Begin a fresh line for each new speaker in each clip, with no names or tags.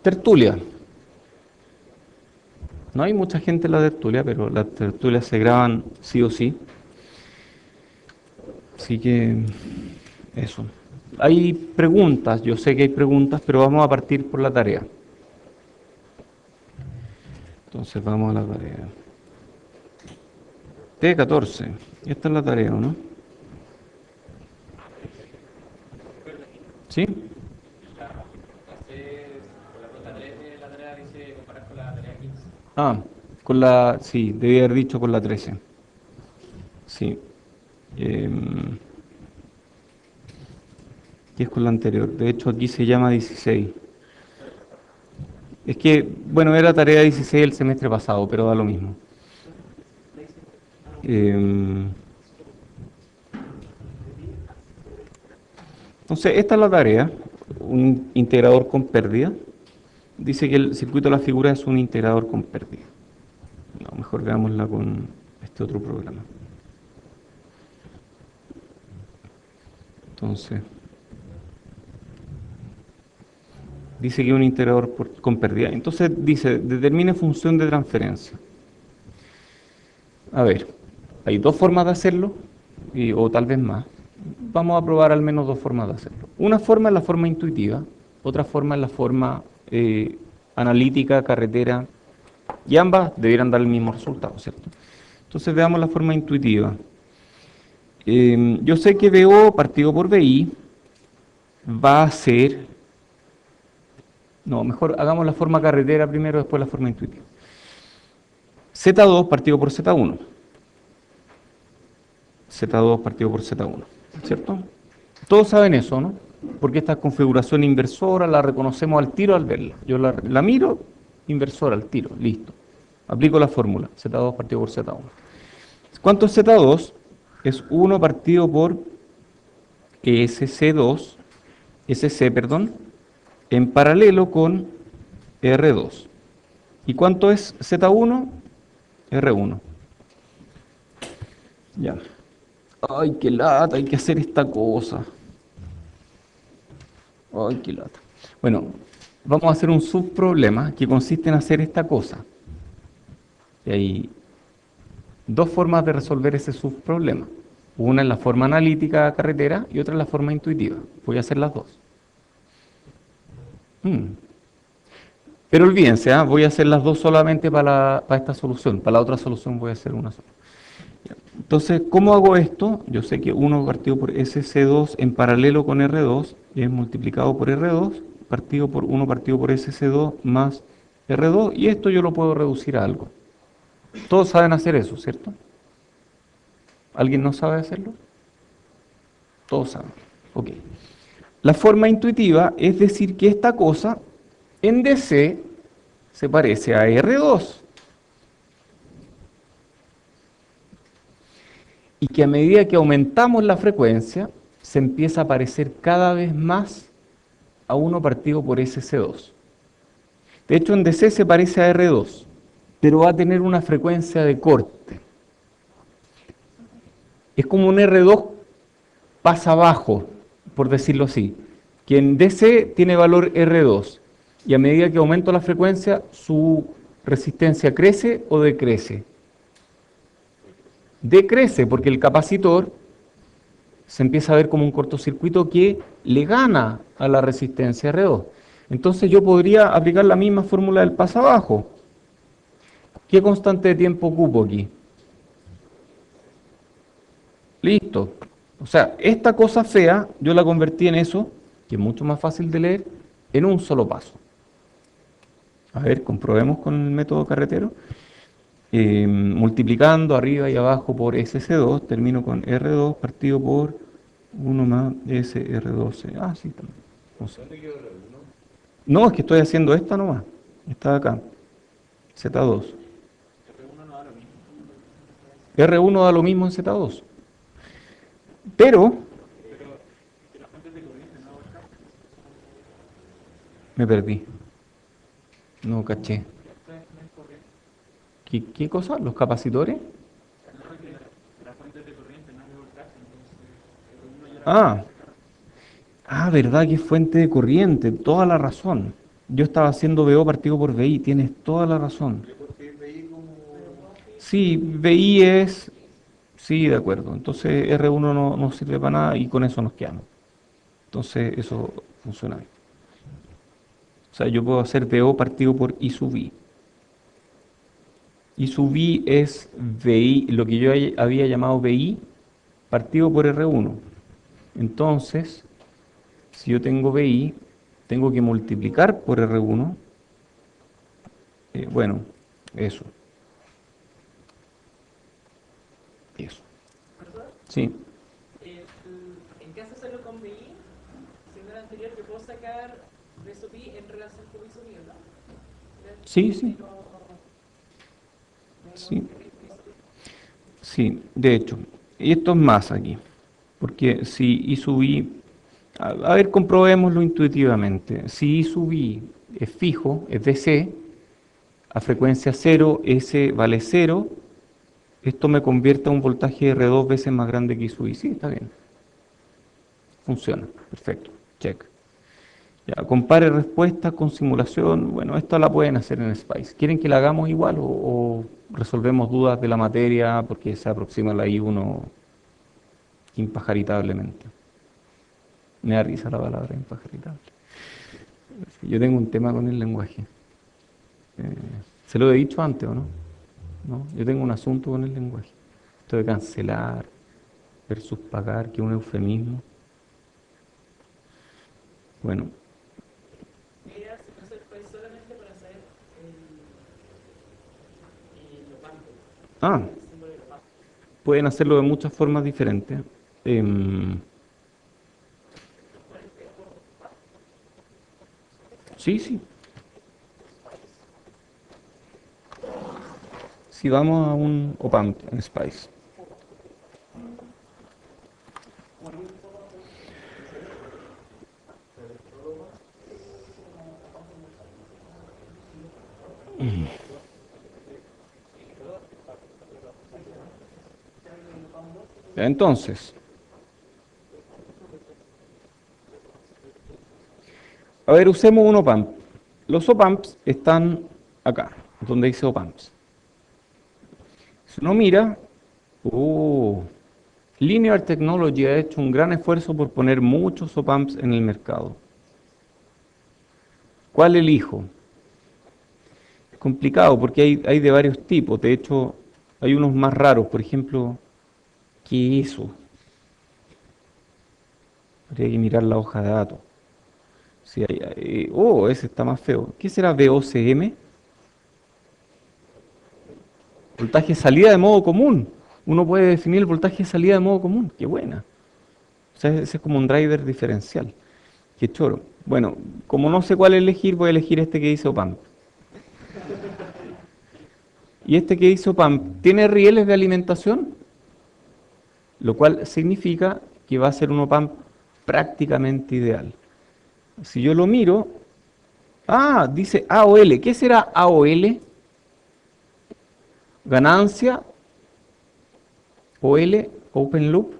Tertulia. No hay mucha gente en la tertulia, pero las tertulias se graban sí o sí. Así que eso. Hay preguntas, yo sé que hay preguntas, pero vamos a partir por la tarea. Entonces vamos a la tarea. T14. Esta es la tarea, ¿o no? ¿Sí? Ah, sí, debía haber dicho con la 13. Sí. Em, ¿Qué es con la anterior? De hecho, aquí se llama 16. Es que, bueno, era tarea 16 el semestre pasado, pero da lo mismo. Em, entonces, esta es la tarea. Un integrador con pérdida. Dice que el circuito de la figura es un integrador con pérdida. No, mejor veámosla con este otro programa. Entonces, dice que es un integrador con pérdida. Entonces dice, determine función de transferencia. A ver, hay dos formas de hacerlo, o tal vez más. Vamos a probar al menos dos formas de hacerlo. Una forma es la forma intuitiva, otra forma es la forma analítica, carretera, y ambas debieran dar el mismo resultado, ¿cierto? Entonces veamos la forma intuitiva. Yo sé que BO partido por BI va a ser, no, mejor hagamos la forma carretera primero, después la forma intuitiva. Z2 partido por Z1. Z2 partido por Z1, ¿cierto? Todos saben eso, ¿no? Porque esta configuración inversora la reconocemos al tiro al verla. Yo la miro, inversora al tiro, listo. Aplico la fórmula, Z2 partido por Z1. ¿Cuánto es Z2? Es 1 partido por SC2, SC, perdón, en paralelo con R2. ¿Y cuánto es Z1? R1. Ya. Ay, qué lata, hay que hacer esta cosa. Ay, qué lata. Bueno, vamos a hacer un subproblema que consiste en hacer esta cosa. Y hay dos formas de resolver ese subproblema. Una es la forma analítica carretera y otra es la forma intuitiva. Voy a hacer las dos. Mm. Pero olvídense, voy a hacer las dos solamente para esta solución. Para la otra solución voy a hacer una sola. Entonces, ¿cómo hago esto? Yo sé que 1 partido por SC2 en paralelo con R2 es multiplicado por R2 partido por 1 partido por SC2 más R2 y esto yo lo puedo reducir a algo. Todos saben hacer eso, ¿cierto? ¿Alguien no sabe hacerlo? Todos saben. Ok. La forma intuitiva es decir que esta cosa en DC se parece a R2 y que a medida que aumentamos la frecuencia se empieza a parecer cada vez más a 1 partido por SC2. De hecho, en DC se parece a R2, pero va a tener una frecuencia de corte. Es como un R2 pasa abajo, por decirlo así, que en DC tiene valor R2 y a medida que aumento la frecuencia, su resistencia crece o decrece. Decrece porque el capacitor se empieza a ver como un cortocircuito que le gana a la resistencia R2. Entonces yo podría aplicar la misma fórmula del paso abajo. ¿Qué constante de tiempo ocupo aquí? Listo. O sea, esta cosa fea yo la convertí en eso, que es mucho más fácil de leer, en un solo paso. A ver, comprobemos con el método carretero. Multiplicando arriba y abajo por SC2, termino con R2 partido por 1 más SR12. Ah, sí, también. No sé. No, es que estoy haciendo esta nomás. Esta de acá. Z2. R1 da lo mismo en Z2. Pero, me perdí. No caché. ¿Qué cosa? ¿Los capacitores? Ah, verdad que es fuente de corriente. Toda la razón. Yo estaba haciendo BO partido por BI, tienes toda la razón.
Porque veí como...
Sí, BI es, sí, de acuerdo. Entonces R1 no sirve para nada y con eso nos quedamos. Entonces eso funciona bien. O sea, yo puedo hacer BO partido por I sub I. I sub I es BI, lo que yo había llamado BI partido por R1. Entonces, si yo tengo BI, tengo que multiplicar por R1. Bueno, eso, eso.
¿Verdad?
Sí,
En caso de hacerlo con BI, siendo el anterior, yo puedo sacar B sub I en relación con I sub I, ¿verdad?
sí, sí, sí, sí, de hecho. Y esto es más aquí, porque si I sub I, a ver, comprobémoslo intuitivamente. Si I sub I es fijo, es DC, a frecuencia cero, S vale cero, esto me convierte a un voltaje R2 veces más grande que I sub I. Sí, está bien. Funciona. Perfecto. Check. Ya, compare respuestas con simulación. Bueno, esto la pueden hacer en Spice. ¿Quieren que la hagamos igual o resolvemos dudas de la materia porque se aproxima la I1 impajaritablemente? Me da risa la palabra impajaritable. Yo tengo un tema con el lenguaje. Eh, ¿Se lo he dicho antes o no? ¿No? Yo tengo un asunto con el lenguaje. Esto de cancelar versus pagar, que es un eufemismo. Bueno,
Mi idea es hacer Spice solamente para hacer los bancos,
ah,
el símbolo de los bancos.
pueden hacerlo de muchas formas diferentes. Em, sí, sí. Si vamos a un OPAMP en Spice. Entonces, a ver, usemos un OPAMP. Los OPAMPs están acá, donde dice OPAMPs. Si uno mira, oh, Linear Technology ha hecho un gran esfuerzo por poner muchos OPAMPs en el mercado. ¿Cuál elijo? Es complicado porque hay de varios tipos. De hecho, hay unos más raros. Por ejemplo, ¿qué es eso? Habría que mirar la hoja de datos. Sí, ese está más feo. ¿Qué será VOCM? Voltaje de salida de modo común. Uno puede definir el voltaje de salida de modo común. Qué buena. O sea, ese es como un driver diferencial. Qué choro. Bueno, como no sé cuál elegir, voy a elegir este que dice OPAMP. Y este que dice OPAMP tiene rieles de alimentación, lo cual significa que va a ser un OPAMP prácticamente ideal. Si yo lo miro, dice AOL. ¿Qué será AOL? Ganancia, OL, Open Loop,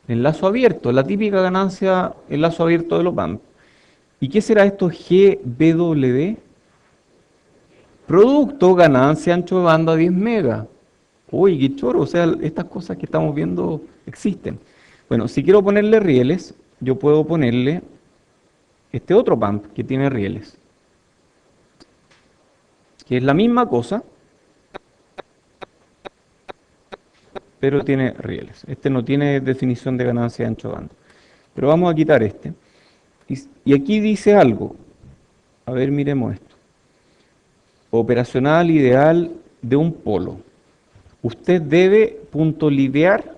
enlazo abierto, la típica ganancia, enlazo abierto de los OPAMP. ¿Y qué será esto GBW? Producto, ganancia, ancho de banda 10 megas. Uy, qué choro, o sea, estas cosas que estamos viendo existen. Bueno, si quiero ponerle rieles, yo puedo ponerle este otro pump que tiene rieles, que es la misma cosa, pero tiene rieles. Este no tiene definición de ganancia de ancho de banda. Pero vamos a quitar este. Y aquí dice algo. A ver, miremos esto. Operacional ideal de un polo. Usted debe puntolivear,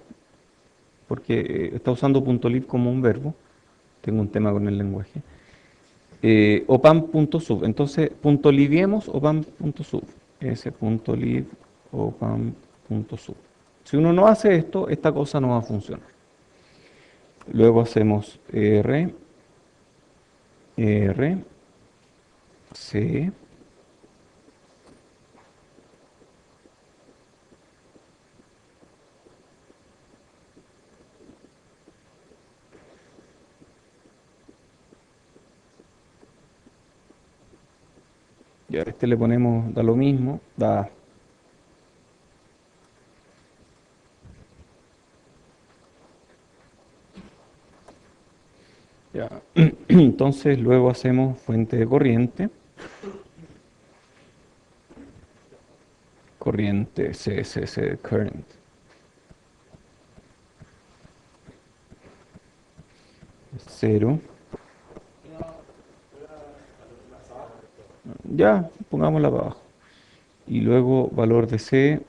porque está usando puntoliv como un verbo. Tengo un tema con el lenguaje. Opam.sub. Entonces, puntoliviemos opam.sub. S.liv opam.sub. Si uno no hace esto, esta cosa no va a funcionar. Luego hacemos R, C, Ya, a este le ponemos, da lo mismo, da. Ya. Entonces luego hacemos fuente de corriente. Corriente, C, current. Cero. Ya, pongámosla para abajo. Y luego valor de C,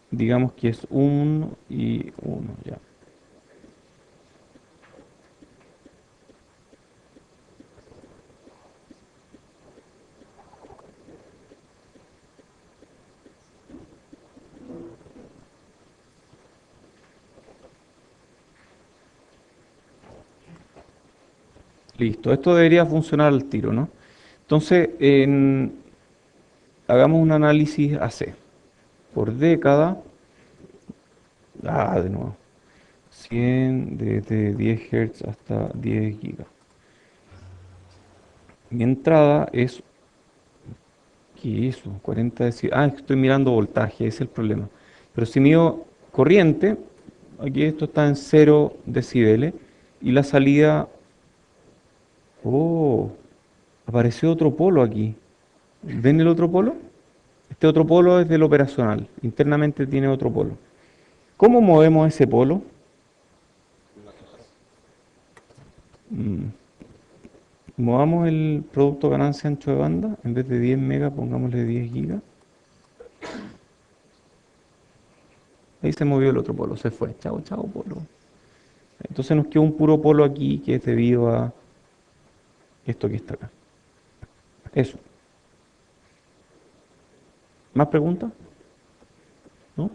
digamos que es 1 y 1, ya. Listo, esto debería funcionar al tiro, ¿no? Entonces, hagamos un análisis AC. Por década, de nuevo, 100 desde 10 Hz hasta 10 gigas. Mi entrada es, ¿qué es eso? 40 decibeles. Ah, es que estoy mirando voltaje, ese es el problema. Pero si mido corriente, aquí esto está en 0 decibeles y la salida, oh, apareció otro polo aquí. ¿Ven el otro polo? Este otro polo es del operacional, internamente tiene otro polo. ¿Cómo movemos ese polo? Mm, Movamos el producto ganancia ancho de banda, en vez de 10 megas, pongámosle 10 gigas. Ahí se movió el otro polo, se fue. Chao, chao, polo. Entonces nos quedó un puro polo aquí que es debido a esto que está acá. Eso. ¿Más preguntas? ¿No?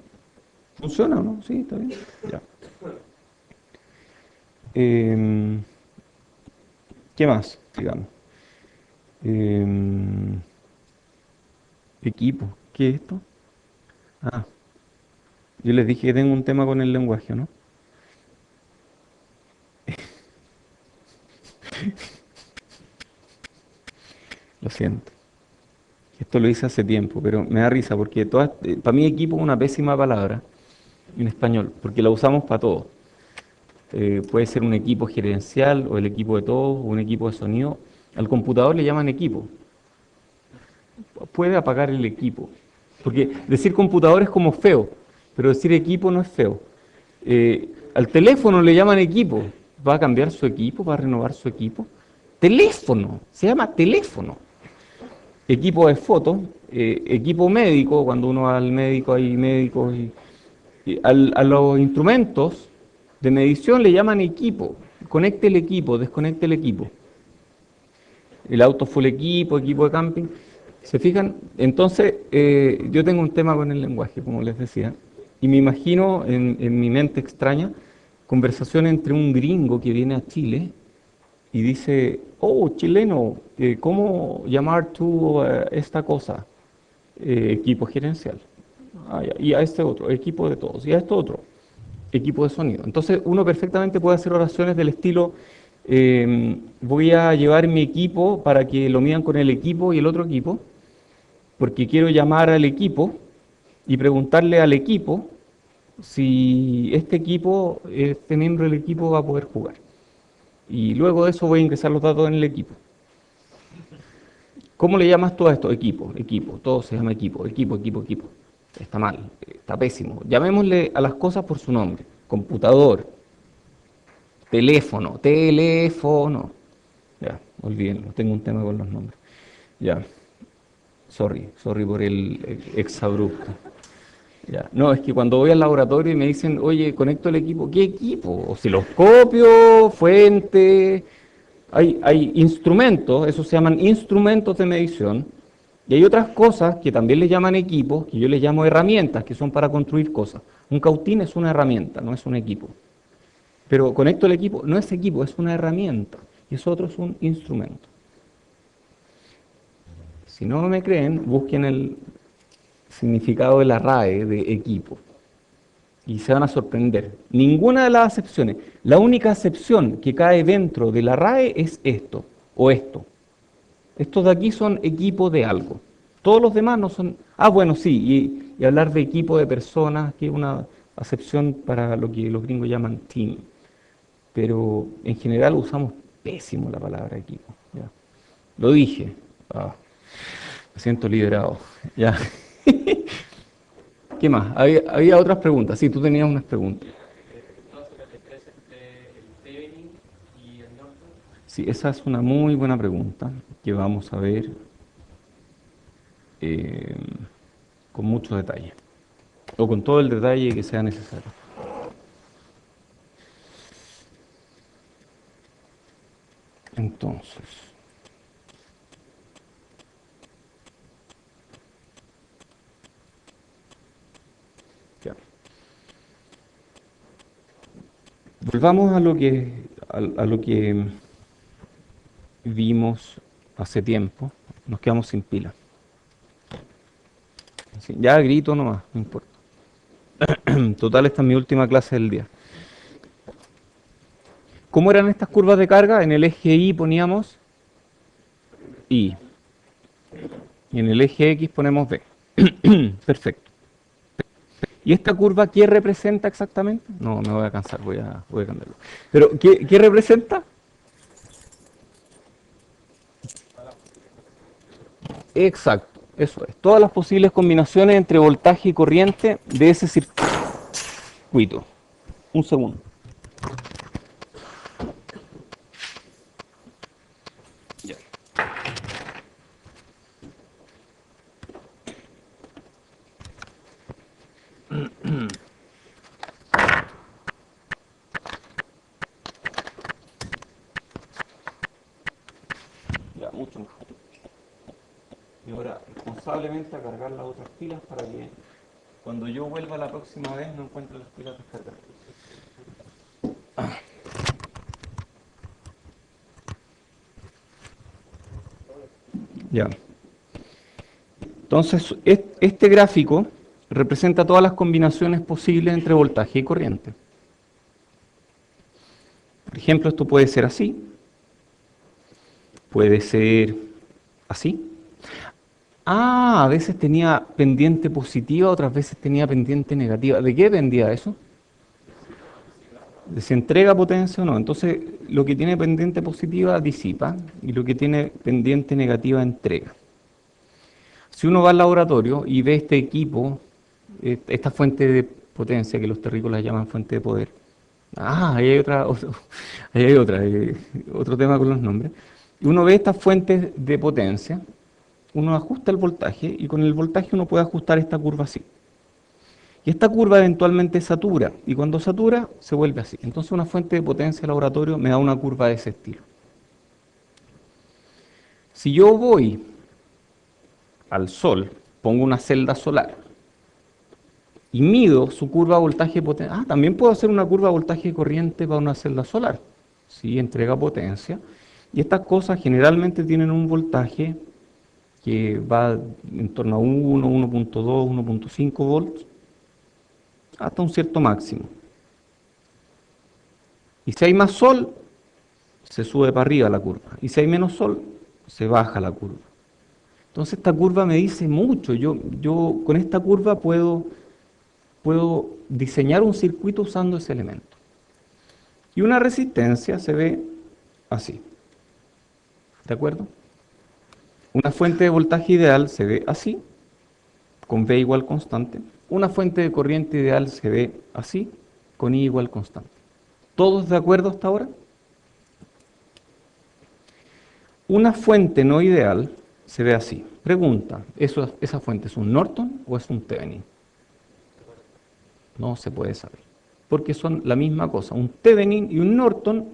¿Funciona o no? Sí, está bien. Ya. Em, ¿Qué más? Digamos. Em, Equipo. ¿Qué es esto? Ah, yo les dije que tengo un tema con el lenguaje, ¿no? Lo siento. Esto lo hice hace tiempo, pero me da risa porque para mí equipo es una pésima palabra en español, porque la usamos para todo. Puede ser un equipo gerencial o el equipo de todos, o un equipo de sonido. Al computador le llaman equipo. Puede apagar el equipo. Porque decir computador es como feo, pero decir equipo no es feo. Al teléfono le llaman equipo. ¿Va a cambiar su equipo? ¿Va a renovar su equipo? Teléfono, se llama teléfono. Equipo de fotos, equipo médico, cuando uno va al médico hay médicos a los instrumentos de medición le llaman equipo. Conecte el equipo, desconecte el equipo. El auto full equipo, equipo de camping. ¿Se fijan? Entonces, yo tengo un tema con el lenguaje, como les decía, y me imagino en mi mente extraña conversación entre un gringo que viene a Chile y dice, oh, chileno, ¿cómo llamar tú esta cosa? Equipo gerencial. Y a este otro, equipo de todos. Y a esto otro, equipo de sonido. Entonces uno perfectamente puede hacer oraciones del estilo, voy a llevar mi equipo para que lo midan con el equipo y el otro equipo, porque quiero llamar al equipo y preguntarle al equipo si este equipo, este miembro del equipo va a poder jugar. Y luego de eso voy a ingresar los datos en el equipo. ¿Cómo le llamas tú a esto? Equipo, equipo, todo se llama equipo, equipo, equipo, equipo. Está mal, está pésimo. Llamémosle a las cosas por su nombre. Computador, teléfono, teléfono. Ya, olvídenlo, tengo un tema con los nombres. Ya, sorry por el exabrupto. Ya. No, es que cuando voy al laboratorio y me dicen, oye, conecto el equipo, ¿qué equipo? Osciloscopio, fuente. Hay instrumentos, esos se llaman instrumentos de medición, y hay otras cosas que también les llaman equipos, que yo les llamo herramientas, que son para construir cosas. Un cautín es una herramienta, no es un equipo. Pero conecto el equipo, no es equipo, es una herramienta, y eso otro es un instrumento. Si no me creen, busquen el significado de la RAE de equipo y se van a sorprender. Ninguna de las acepciones, la única acepción que cae dentro de la RAE es esto o esto. Estos de aquí son equipo de algo. Todos los demás no son... Ah, bueno, sí, y hablar de equipo de personas, que es una acepción para lo que los gringos llaman team. Pero en general usamos pésimo la palabra equipo. ¿Ya? Lo dije. Ah, me siento liberado. Ya. ¿Qué más? Había otras preguntas. Sí, tú tenías unas preguntas. Sí, esa es una muy buena pregunta que vamos a ver eh, con mucho detalle, o con todo el detalle que sea necesario. Entonces, ya. Volvamos a lo que vimos hace tiempo. Nos quedamos sin pila. Sí, ya grito nomás, no importa. Total, esta es mi última clase del día. ¿Cómo eran estas curvas de carga? En el eje Y poníamos I. Y en el eje X ponemos B. Perfecto. ¿Y esta curva qué representa exactamente? No, me voy a cansar, voy a cambiarlo. Pero, ¿qué representa? Exacto, eso es. Todas las posibles combinaciones entre voltaje y corriente de ese circuito. Un segundo. Ya. Ya, mucho mejor. Y ahora, responsablemente, a cargar las otras pilas para que cuando yo vuelva la próxima vez no encuentre las pilas descargadas. Ya. Entonces, este gráfico representa todas las combinaciones posibles entre voltaje y corriente. Por ejemplo, esto puede ser así, puede ser así. Ah, a veces tenía pendiente positiva, otras veces tenía pendiente negativa. ¿De qué dependía eso? De si entrega potencia o no. Entonces, lo que tiene pendiente positiva disipa y lo que tiene pendiente negativa entrega. Si uno va al laboratorio y ve este equipo, esta fuente de potencia que los terrícolas llaman fuente de poder. Ah, ahí hay ahí hay otro tema con los nombres. Y uno ve estas fuentes de potencia, uno ajusta el voltaje y con el voltaje uno puede ajustar esta curva así. Y esta curva eventualmente satura y cuando satura se vuelve así. Entonces una fuente de potencia de laboratorio me da una curva de ese estilo. Si yo voy al sol, pongo una celda solar y mido su curva voltaje potencia. Ah, también puedo hacer una curva voltaje corriente para una celda solar. Sí, entrega potencia. Y estas cosas generalmente tienen un voltaje que va en torno a 1, 1.2, 1.5 volts, hasta un cierto máximo. Y si hay más sol, se sube para arriba la curva. Y si hay menos sol, se baja la curva. Entonces esta curva me dice mucho. Yo con esta curva puedo diseñar un circuito usando ese elemento. Y una resistencia se ve así. ¿De acuerdo? Una fuente de voltaje ideal se ve así, con V igual constante. Una fuente de corriente ideal se ve así, con I igual constante. ¿Todos de acuerdo hasta ahora? Una fuente no ideal se ve así. Pregunta, ¿esa fuente es un Norton o es un Thevenin? No se puede saber, porque son la misma cosa. Un Thevenin y un Norton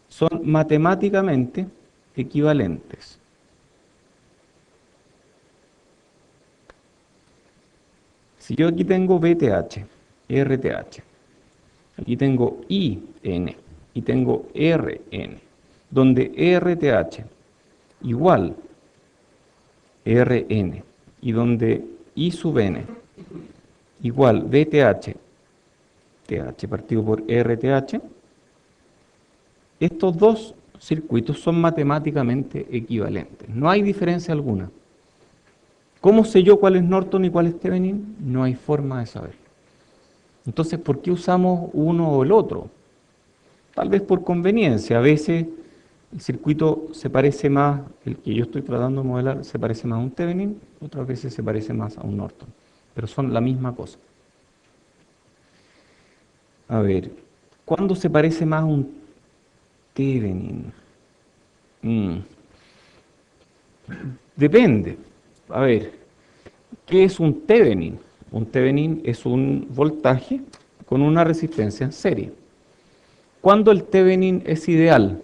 son matemáticamente equivalentes. Si yo aquí tengo VTH, RTH, aquí tengo IN y tengo RN, donde RTH igual RN y donde I sub N igual VTH, TH partido por RTH, estos dos circuitos son matemáticamente equivalentes. No hay diferencia alguna. ¿Cómo sé yo cuál es Norton y cuál es Thevenin? No hay forma de saberlo. Entonces, ¿por qué usamos uno o el otro? Tal vez por conveniencia. A veces el circuito se parece más, el que yo estoy tratando de modelar, se parece más a un Thevenin, otras veces se parece más a un Norton. Pero son la misma cosa. A ver, ¿cuándo se parece más a un Thevenin? Mm, Depende. A ver, ¿qué es un Thevenin? Un Thevenin es un voltaje con una resistencia en serie. ¿Cuándo el Thevenin es ideal?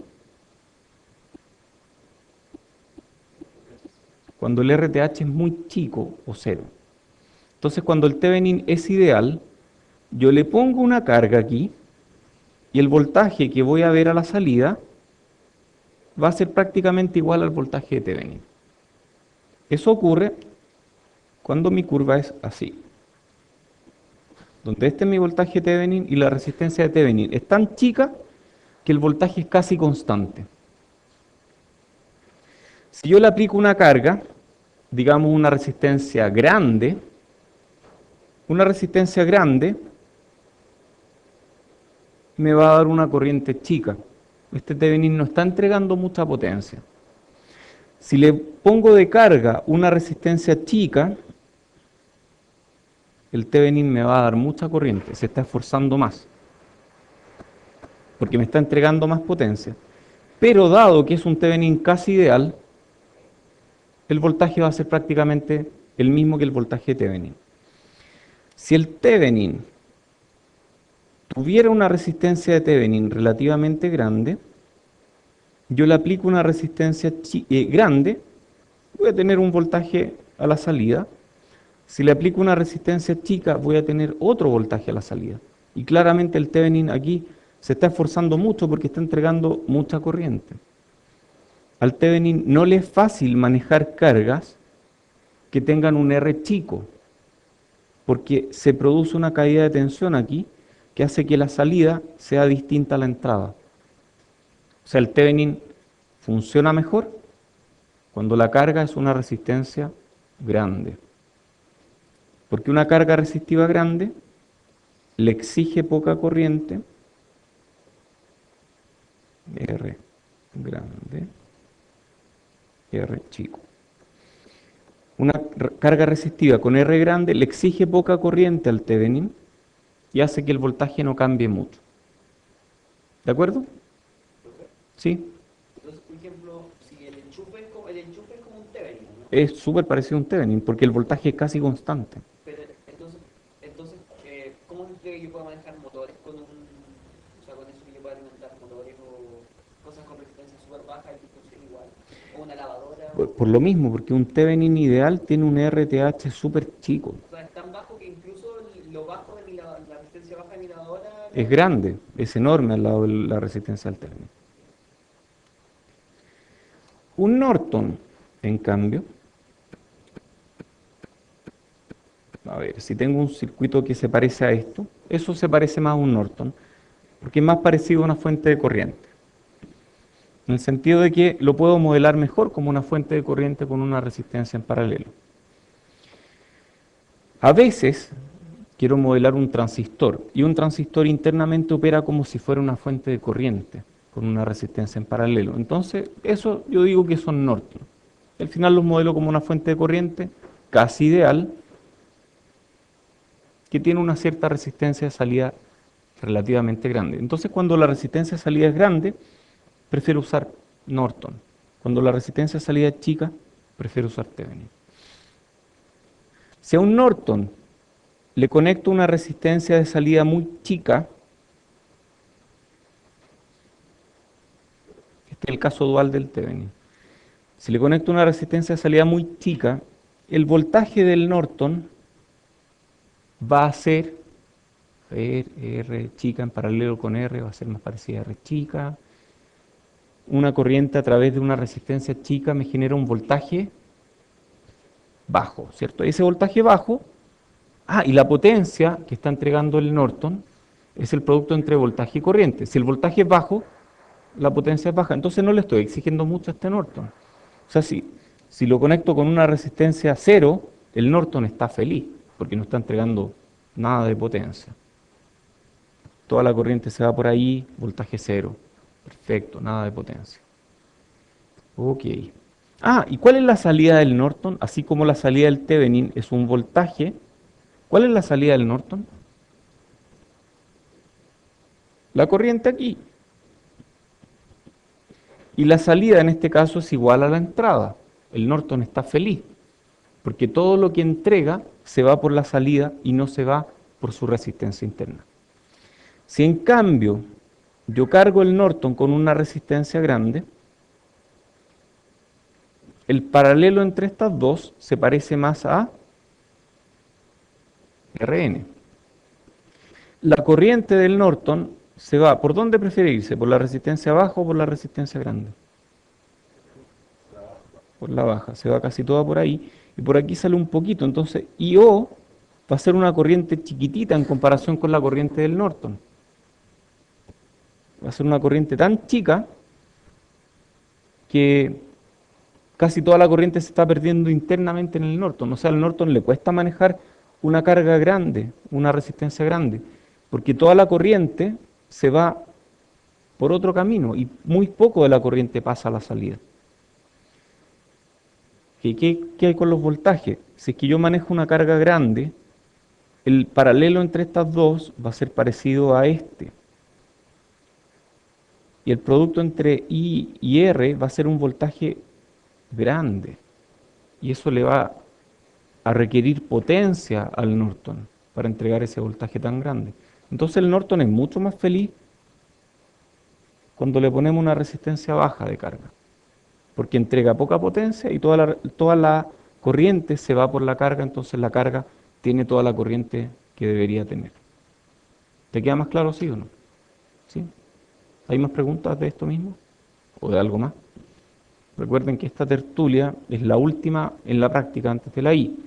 Cuando el RTH es muy chico o cero. Entonces, cuando el Thevenin es ideal, yo le pongo una carga aquí y el voltaje que voy a ver a la salida va a ser prácticamente igual al voltaje de Thevenin. Eso ocurre cuando mi curva es así, donde este es mi voltaje Thevenin y la resistencia de Thevenin es tan chica que el voltaje es casi constante. Si yo le aplico una carga, digamos una resistencia grande me va a dar una corriente chica. Este Thevenin no está entregando mucha potencia. Si le pongo de carga una resistencia chica, el Thevenin me va a dar mucha corriente, se está esforzando más, porque me está entregando más potencia. Pero dado que es un Thevenin casi ideal, el voltaje va a ser prácticamente el mismo que el voltaje de Thevenin. Si el Thevenin tuviera una resistencia de Thevenin relativamente grande, yo le aplico una resistencia grande, voy a tener un voltaje a la salida. Si le aplico una resistencia chica, voy a tener otro voltaje a la salida. Y claramente el Thevenin aquí se está esforzando mucho porque está entregando mucha corriente. Al Thevenin no le es fácil manejar cargas que tengan un R chico, porque se produce una caída de tensión aquí que hace que la salida sea distinta a la entrada. O sea, el Thevenin funciona mejor cuando la carga es una resistencia grande. Porque una carga resistiva grande le exige poca corriente, R grande, R chico. Una carga resistiva con R grande le exige poca corriente al Thevenin y hace que el voltaje no cambie mucho. ¿De acuerdo? ¿Sí?
Entonces, por ejemplo, si el enchufe es como un Thevenin, ¿no?
Es súper parecido a un Thevenin porque el voltaje es casi constante.
Pero entonces, ¿cómo se cree que yo pueda manejar motores con o sea, con eso que yo pueda alimentar motores o cosas con resistencia súper baja y que funcione igual? O una lavadora.
Por lo mismo, porque un Thevenin ideal tiene un RTH súper chico.
O sea, es tan bajo que incluso lo bajo de la resistencia baja de mi lavadora.
Es grande, es enorme al lado de la resistencia al Thevenin. Un Norton, en cambio, a ver, si tengo un circuito que se parece a esto, eso se parece más a un Norton, porque es más parecido a una fuente de corriente. En el sentido de que lo puedo modelar mejor como una fuente de corriente con una resistencia en paralelo. A veces quiero modelar un transistor, y un transistor internamente opera como si fuera una fuente de corriente, con una resistencia en paralelo. Entonces, eso yo digo que son Norton. Al final los modelo como una fuente de corriente casi ideal, que tiene una cierta resistencia de salida relativamente grande. Entonces, cuando la resistencia de salida es grande, prefiero usar Norton. Cuando la resistencia de salida es chica, prefiero usar Thevenin. Si a un Norton le conecto una resistencia de salida muy chica, este es el caso dual del Thevenin. Si le conecto una resistencia de salida muy chica, el voltaje del Norton va a ser R chica en paralelo con R, va a ser más parecida a R chica. Una corriente a través de una resistencia chica me genera un voltaje bajo, ¿cierto? Ese voltaje bajo, y la potencia que está entregando el Norton es el producto entre voltaje y corriente. Si el voltaje es bajo, la potencia es baja. Entonces no le estoy exigiendo mucho a este Norton. O sea, si lo conecto con una resistencia cero, el Norton está feliz, porque no está entregando nada de potencia. Toda la corriente se va por ahí, voltaje cero. Perfecto, nada de potencia. Ok. Ah, ¿y cuál es la salida del Norton? Así como la salida del Thevenin es un voltaje, ¿cuál es la salida del Norton? La corriente aquí. Y la salida en este caso es igual a la entrada. El Norton está feliz, porque todo lo que entrega se va por la salida y no se va por su resistencia interna. Si en cambio yo cargo el Norton con una resistencia grande, el paralelo entre estas dos se parece más a Rn. La corriente del Norton se va, ¿por dónde prefiere irse? ¿Por la resistencia baja o por la resistencia grande? Por la baja, se va casi toda por ahí, y por aquí sale un poquito, entonces IO va a ser una corriente chiquitita en comparación con la corriente del Norton. Va a ser una corriente tan chica que casi toda la corriente se está perdiendo internamente en el Norton. O sea, al Norton le cuesta manejar una carga grande, una resistencia grande, porque toda la corriente se va por otro camino y muy poco de la corriente pasa a la salida. ¿Qué hay con los voltajes? Si es que yo manejo una carga grande, el paralelo entre estas dos va a ser parecido a este. Y el producto entre I y R va a ser un voltaje grande. Y eso le va a requerir potencia al Norton para entregar ese voltaje tan grande. Entonces el Norton es mucho más feliz cuando le ponemos una resistencia baja de carga, porque entrega poca potencia y toda la corriente se va por la carga, entonces la carga tiene toda la corriente que debería tener. ¿Te queda más claro, sí o no? ¿Sí? ¿Hay más preguntas de esto mismo? ¿O de algo más? Recuerden que esta tertulia es la última en la práctica antes de la I.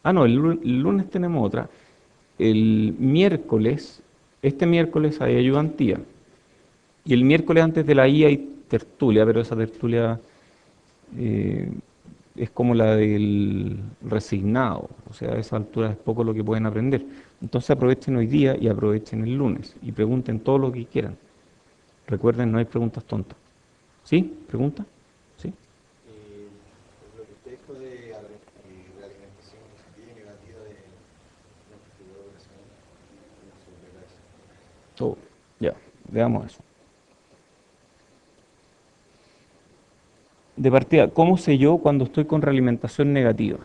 Ah, no, el lunes tenemos otra. El miércoles, este miércoles hay ayudantía. Y el miércoles antes de la I hay tertulia, pero esa tertulia es como la del resignado. O sea, a esa altura es poco lo que pueden aprender. Entonces aprovechen hoy día y aprovechen el lunes y pregunten todo lo que quieran. Recuerden, no hay preguntas tontas. ¿Sí? ¿Pregunta? ¿Sí?
Lo que usted dijo de realimentación positiva y negativa de una configuradora operacional, ¿cómo se opera eso?
Todo. Ya, veamos eso. De partida, ¿cómo sé yo cuando estoy con realimentación negativa?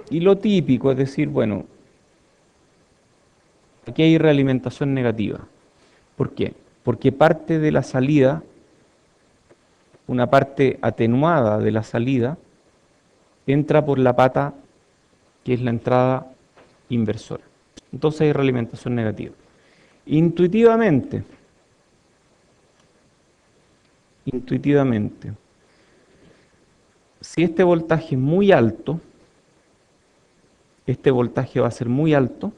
Y lo típico es decir, bueno, aquí hay realimentación negativa. ¿Por qué? Porque parte de la salida, una parte atenuada de la salida, entra por la pata que es la entrada inversora. Entonces hay realimentación negativa. Intuitivamente, si este voltaje es muy alto, este voltaje va a ser muy alto.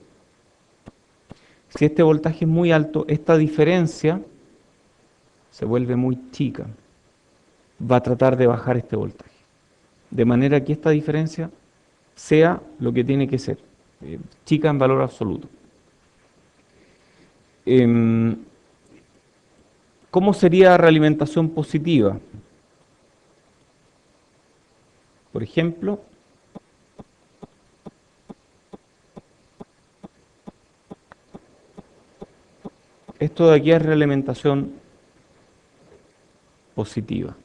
Si este voltaje es muy alto, esta diferencia se vuelve muy chica. Va a tratar de bajar este voltaje. De manera que esta diferencia sea lo que tiene que ser, chica en valor absoluto. ¿Cómo sería realimentación positiva? Por ejemplo, esto de aquí es realimentación positiva.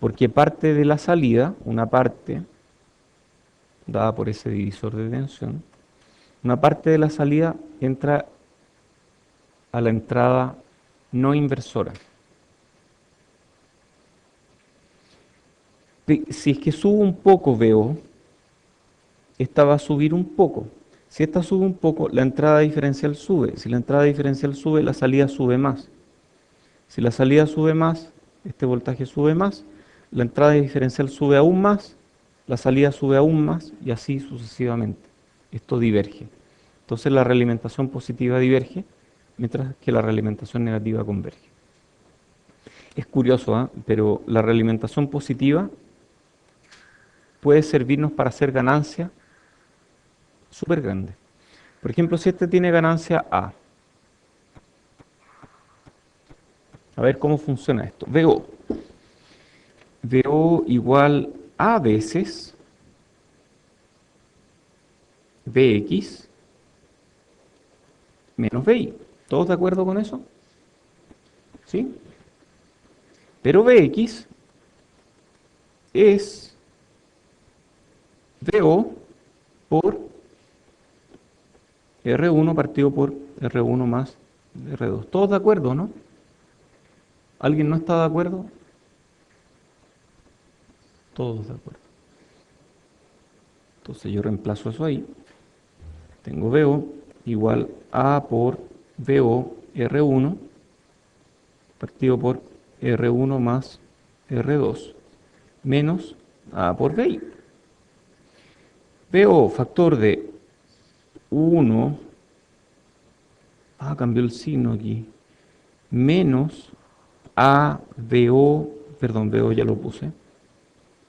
Porque parte de la salida, una parte, dada por ese divisor de tensión, una parte de la salida entra a la entrada no inversora. Si es que subo un poco VO, esta va a subir un poco. Si esta sube un poco, la entrada diferencial sube. Si la entrada diferencial sube, la salida sube más. Si la salida sube más, este voltaje sube más, la entrada diferencial sube aún más, la salida sube aún más y así sucesivamente. Esto diverge. Entonces la realimentación positiva diverge, mientras que la realimentación negativa converge. Es curioso, ¿ah? Pero la realimentación positiva puede servirnos para hacer ganancias súper grandes. Por ejemplo, si este tiene ganancia A, a ver cómo funciona esto. VO igual a veces Vx menos VY. ¿Todos de acuerdo con eso? ¿Sí? Pero Vx es VO por R1 partido por R1 más R2. ¿Todos de acuerdo, no? ¿Alguien no está de acuerdo? Todos de acuerdo. Entonces yo reemplazo eso ahí. Tengo VO igual A por VO R1 partido por R1 más R2 menos A por VI. VO factor de 1, cambió el signo aquí, menos VO ya lo puse,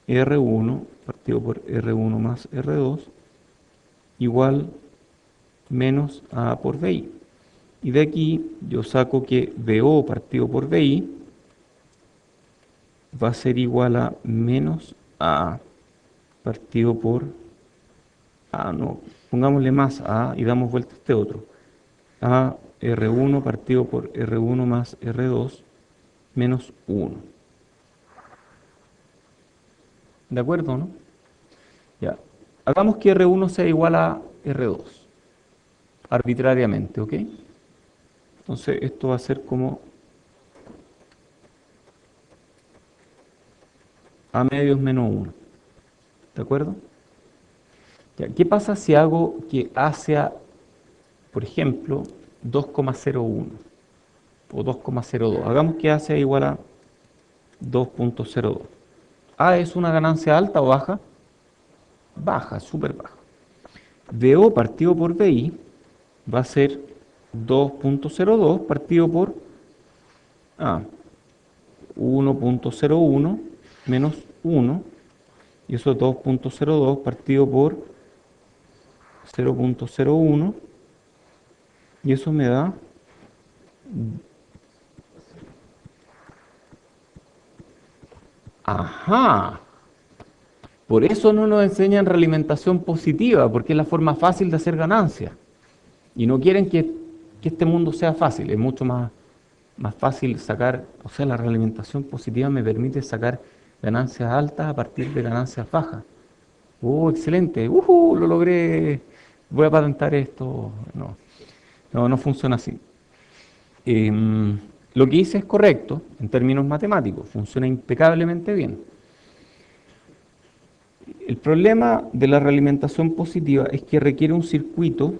R1 partido por R1 más R2 igual menos A por VI. Y de aquí yo saco que VO partido por VI va a ser igual a menos A partido por no, pongámosle más A y damos vuelta a este otro. A R1 partido por R1 más R2 menos 1. ¿De acuerdo, no? Ya. Hagamos que R1 sea igual a R2, arbitrariamente, ¿ok? Entonces esto va a ser como A medios menos 1. ¿De acuerdo? Ya, ¿qué pasa si hago que A sea, por ejemplo, 2,01 o 2,02? Hagamos que A sea igual a 2,02. ¿A es una ganancia alta o baja? Baja, súper baja. VO partido por VI va a ser 2,02 partido por 1,01 menos 1, y eso es 2,02 partido por 0,01, y eso me da por eso no nos enseñan realimentación positiva, porque es la forma fácil de hacer ganancias. Y no quieren que este mundo sea fácil, es mucho más fácil sacar, o sea, la realimentación positiva me permite sacar ganancias altas a partir de ganancias bajas. ¡Oh, excelente! Lo logré! Voy a patentar esto. No funciona así. Lo que hice es correcto en términos matemáticos, funciona impecablemente bien. El problema de la realimentación positiva es que requiere un circuito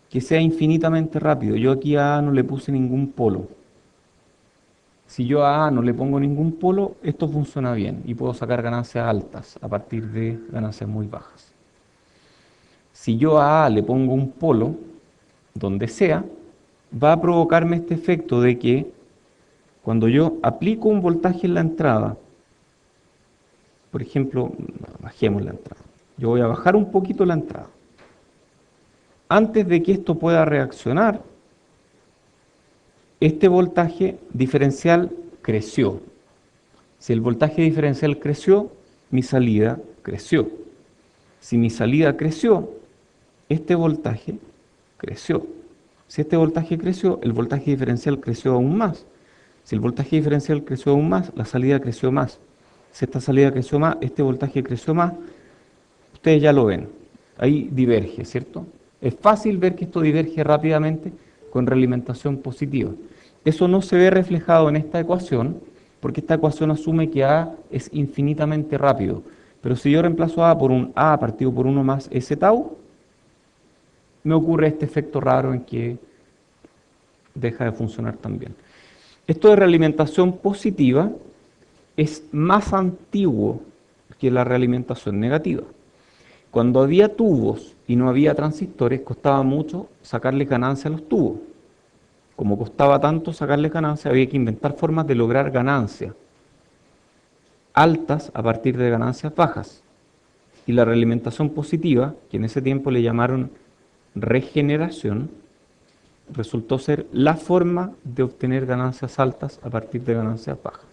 que sea infinitamente rápido. Yo aquí a A no le puse ningún polo. Si yo a A no le pongo ningún polo, esto funciona bien y puedo sacar ganancias altas a partir de ganancias muy bajas. Si yo a A le pongo un polo, donde sea, va a provocarme este efecto de que cuando yo aplico un voltaje en la entrada, por ejemplo, bajemos la entrada. Yo voy a bajar un poquito la entrada. Antes de que esto pueda reaccionar, este voltaje diferencial creció. Si el voltaje diferencial creció, mi salida creció. Si mi salida creció, este voltaje creció. Si este voltaje creció, el voltaje diferencial creció aún más. Si el voltaje diferencial creció aún más, la salida creció más. Si esta salida creció más, este voltaje creció más. Ustedes ya lo ven. Ahí diverge, ¿cierto? Es fácil ver que esto diverge rápidamente con realimentación positiva. Eso no se ve reflejado en esta ecuación, porque esta ecuación asume que A es infinitamente rápido. Pero si yo reemplazo A por un A partido por 1 más S tau, me ocurre este efecto raro en que deja de funcionar también. Esto de realimentación positiva es más antiguo que la realimentación negativa. Cuando había tubos y no había transistores, costaba mucho sacarle ganancia a los tubos. Como costaba tanto sacarle ganancia, había que inventar formas de lograr ganancias altas a partir de ganancias bajas. Y la realimentación positiva, que en ese tiempo le llamaron regeneración, resultó ser la forma de obtener ganancias altas a partir de ganancias bajas.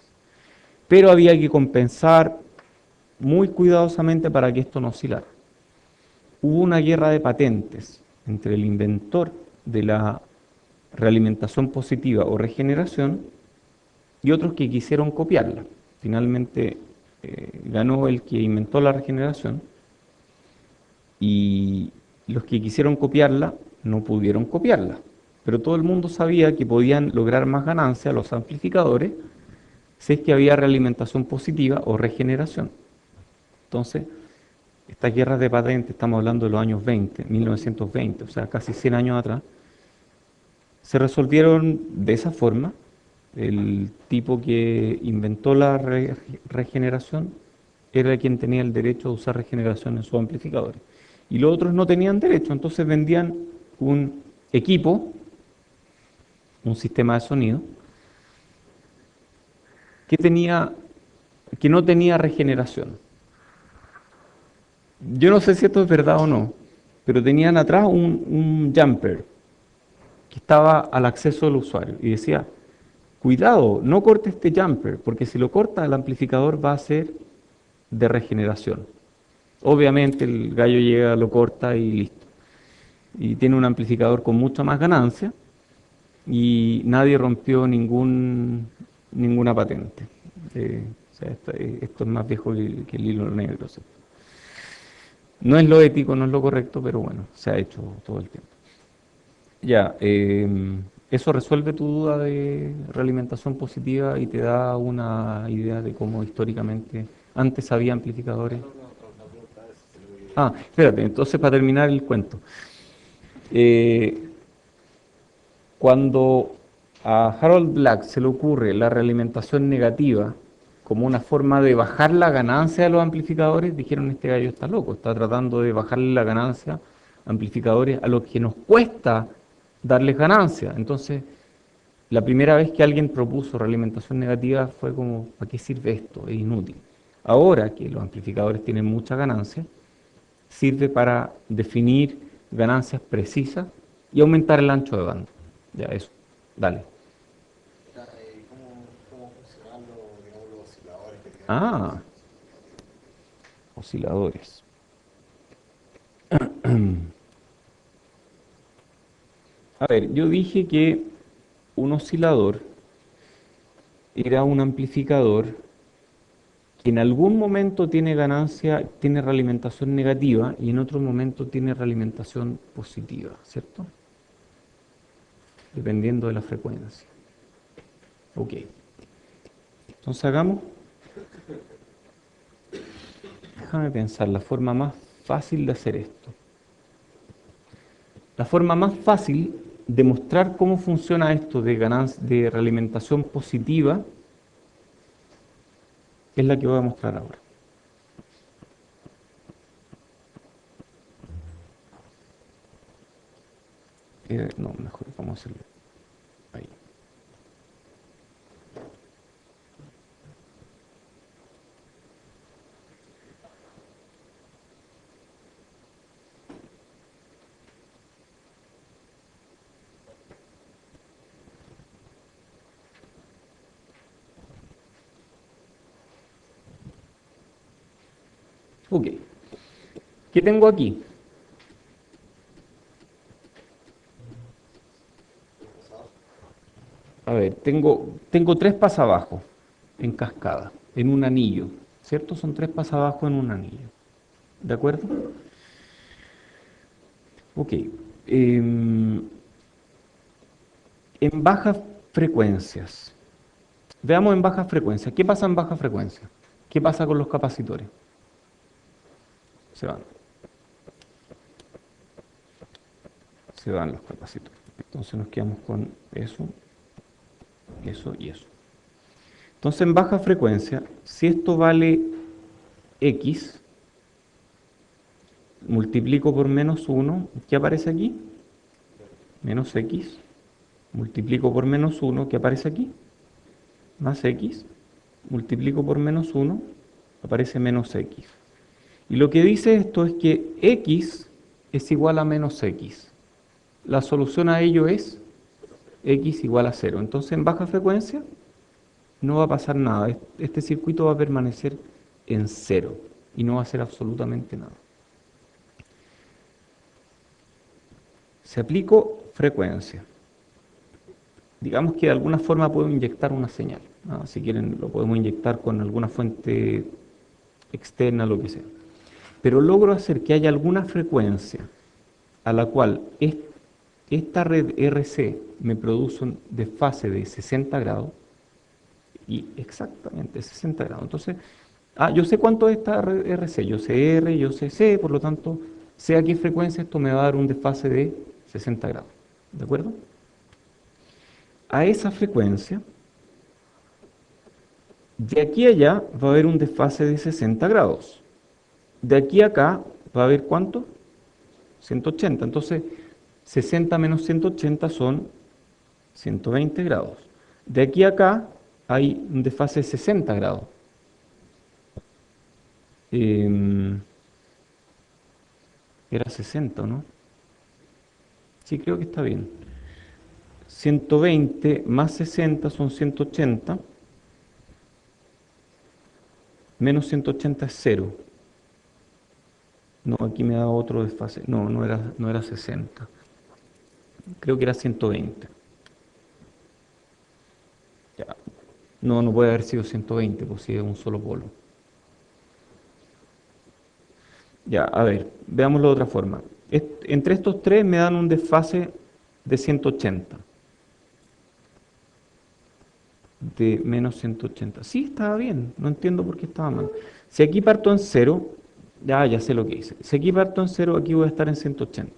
Pero había que compensar muy cuidadosamente para que esto no oscilara. Hubo una guerra de patentes entre el inventor de la realimentación positiva o regeneración y otros que quisieron copiarla. Finalmente ganó el que inventó la regeneración y los que quisieron copiarla no pudieron copiarla. Pero todo el mundo sabía que podían lograr más ganancia los amplificadores si es que había realimentación positiva o regeneración. Entonces, estas guerras de patentes, estamos hablando de los años 20, 1920, o sea, casi 100 años atrás, se resolvieron de esa forma. El tipo que inventó la regeneración era quien tenía el derecho a usar regeneración en sus amplificadores. Y los otros no tenían derecho, entonces vendían un equipo, un sistema de sonido, que no tenía regeneración. Yo no sé si esto es verdad o no, pero tenían atrás un jumper que estaba al acceso del usuario y decía, cuidado, no corte este jumper, porque si lo corta el amplificador va a ser de regeneración. Obviamente el gallo llega, lo corta y listo. Y tiene un amplificador con mucha más ganancia y nadie rompió ninguna patente. O sea, esto es más viejo que el hilo negro, ¿cierto? No es lo ético, no es lo correcto, pero bueno, se ha hecho todo el tiempo. Ya, eso resuelve tu duda de realimentación positiva y te da una idea de cómo históricamente antes había amplificadores. Ah, espérate, entonces para terminar el cuento. Cuando a Harold Black se le ocurre la realimentación negativa como una forma de bajar la ganancia de los amplificadores, dijeron, este gallo está loco, está tratando de bajarle la ganancia a amplificadores a los que nos cuesta darles ganancia. Entonces, la primera vez que alguien propuso realimentación negativa fue como, ¿para qué sirve esto? Es inútil. Ahora que los amplificadores tienen mucha ganancia, sirve para definir ganancias precisas y aumentar el ancho de banda. Ya, eso. Dale.
¿Cómo funcionan los osciladores que tienen?
Ah, osciladores. A ver, yo dije que un oscilador era un amplificador que en algún momento tiene ganancia, tiene realimentación negativa y en otro momento tiene realimentación positiva, ¿cierto? Dependiendo de la frecuencia. Ok. Entonces hagamos. Déjame pensar la forma más fácil de hacer esto. La forma más fácil de mostrar cómo funciona esto de realimentación positiva es la que voy a mostrar ahora. No, mejor vamos a hacerlo ahí. Ok. ¿Qué tengo aquí? A ver, tengo tres pasabajos en cascada, en un anillo, ¿cierto? Son tres pasabajos en un anillo. ¿De acuerdo? Ok. En bajas frecuencias. Veamos en bajas frecuencias. ¿Qué pasa en bajas frecuencias? ¿Qué pasa con los capacitores? Se van. Se van los capacitores. Entonces nos quedamos con eso, eso y eso. Entonces en baja frecuencia, si esto vale X, multiplico por menos 1, ¿qué aparece aquí? Menos x, multiplico por menos 1, ¿qué aparece aquí? Más x, multiplico por menos 1, aparece menos x. Y lo que dice esto es que x es igual a menos x. La solución a ello es x igual a 0. Entonces en baja frecuencia no va a pasar nada. Este circuito va a permanecer en 0 y no va a hacer absolutamente nada. Si aplico frecuencia, digamos que de alguna forma puedo inyectar una señal. Si quieren lo podemos inyectar con alguna fuente externa, lo que sea. Pero logro hacer que haya alguna frecuencia a la cual esta red RC me produce un desfase de 60 grados, y exactamente 60 grados. Entonces, yo sé cuánto es esta red RC, yo sé R, yo sé C, por lo tanto, sé a qué frecuencia esto me va a dar un desfase de 60 grados. ¿De acuerdo? A esa frecuencia, de aquí a allá va a haber un desfase de 60 grados. De aquí a acá va a haber ¿cuánto? 180. Entonces, 60 menos 180 son 120 grados. De aquí a acá hay un desfase de 60 grados. Era 60, ¿no? Sí, creo que está bien. 120 más 60 son 180. Menos 180 es 0. No, aquí me da otro desfase. No, no era 60. Creo que era 120. Ya. No puede haber sido 120, pues si es un solo polo. Ya, a ver, veámoslo de otra forma. Entre estos tres me dan un desfase de 180. De menos 180. Sí, estaba bien, no entiendo por qué estaba mal. Si aquí parto en 0, ya sé lo que hice. Si aquí parto en 0, aquí voy a estar en 180.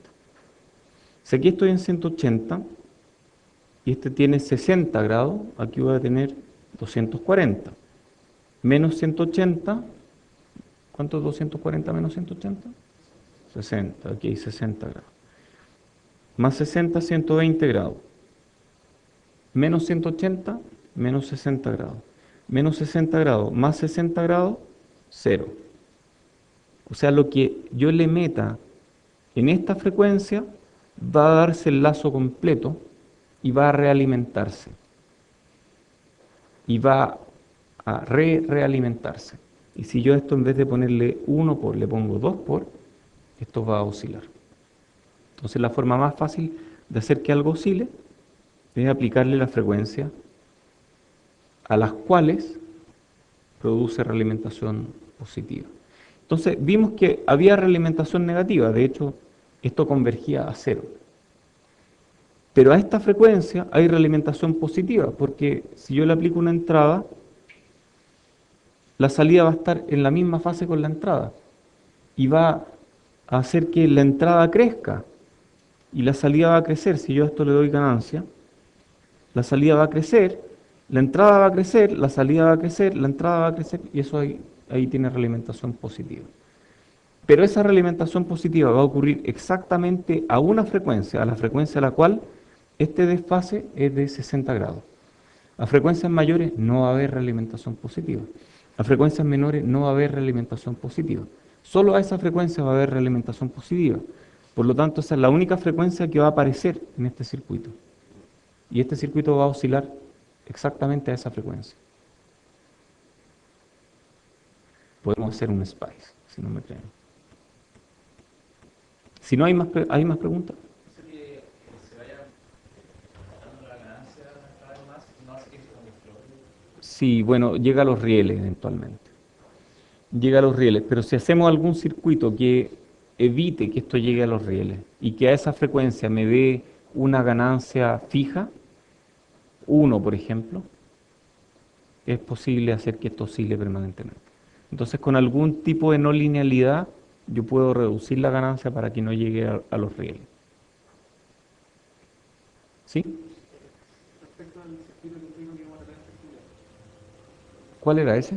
Si aquí estoy en 180 y este tiene 60 grados, aquí voy a tener 240. Menos 180, ¿cuánto es 240 menos 180? 60, aquí hay 60 grados. Más 60, 120 grados. Menos 180, menos 60 grados. Menos 60 grados, más 60 grados, 0. O sea, lo que yo le meta en esta frecuencia va a darse el lazo completo y va a realimentarse. Y va a realimentarse. Y si yo esto en vez de ponerle 1 por, le pongo 2 por, esto va a oscilar. Entonces la forma más fácil de hacer que algo oscile es aplicarle la frecuencia a las cuales produce realimentación positiva. Entonces vimos que había realimentación negativa, de hecho esto convergía a 0. Pero a esta frecuencia hay realimentación positiva, porque si yo le aplico una entrada, la salida va a estar en la misma fase con la entrada y va a hacer que la entrada crezca y la salida va a crecer. Si yo a esto le doy ganancia, la salida va a crecer, la entrada va a crecer, la salida va a crecer, la entrada va a crecer y eso ahí tiene realimentación positiva. Pero esa realimentación positiva va a ocurrir exactamente a una frecuencia, a la frecuencia a la cual este desfase es de 60 grados. A frecuencias mayores no va a haber realimentación positiva. A frecuencias menores no va a haber realimentación positiva. Solo a esa frecuencia va a haber realimentación positiva. Por lo tanto, esa es la única frecuencia que va a aparecer en este circuito. Y este circuito va a oscilar exactamente a esa frecuencia. Podemos hacer un SPICE, si no me creen. Si no hay más preguntas. Sí, bueno, llega a los rieles eventualmente. Llega a los rieles, pero si hacemos algún circuito que evite que esto llegue a los rieles y que a esa frecuencia me dé una ganancia fija, 1 por ejemplo, es posible hacer que esto oscile permanentemente. Entonces con algún tipo de no linealidad yo puedo reducir la ganancia para que no llegue a los rieles. ¿Sí?
Respecto al circuito que tengo que vamos a tener flexibilidad.
¿Cuál era ese?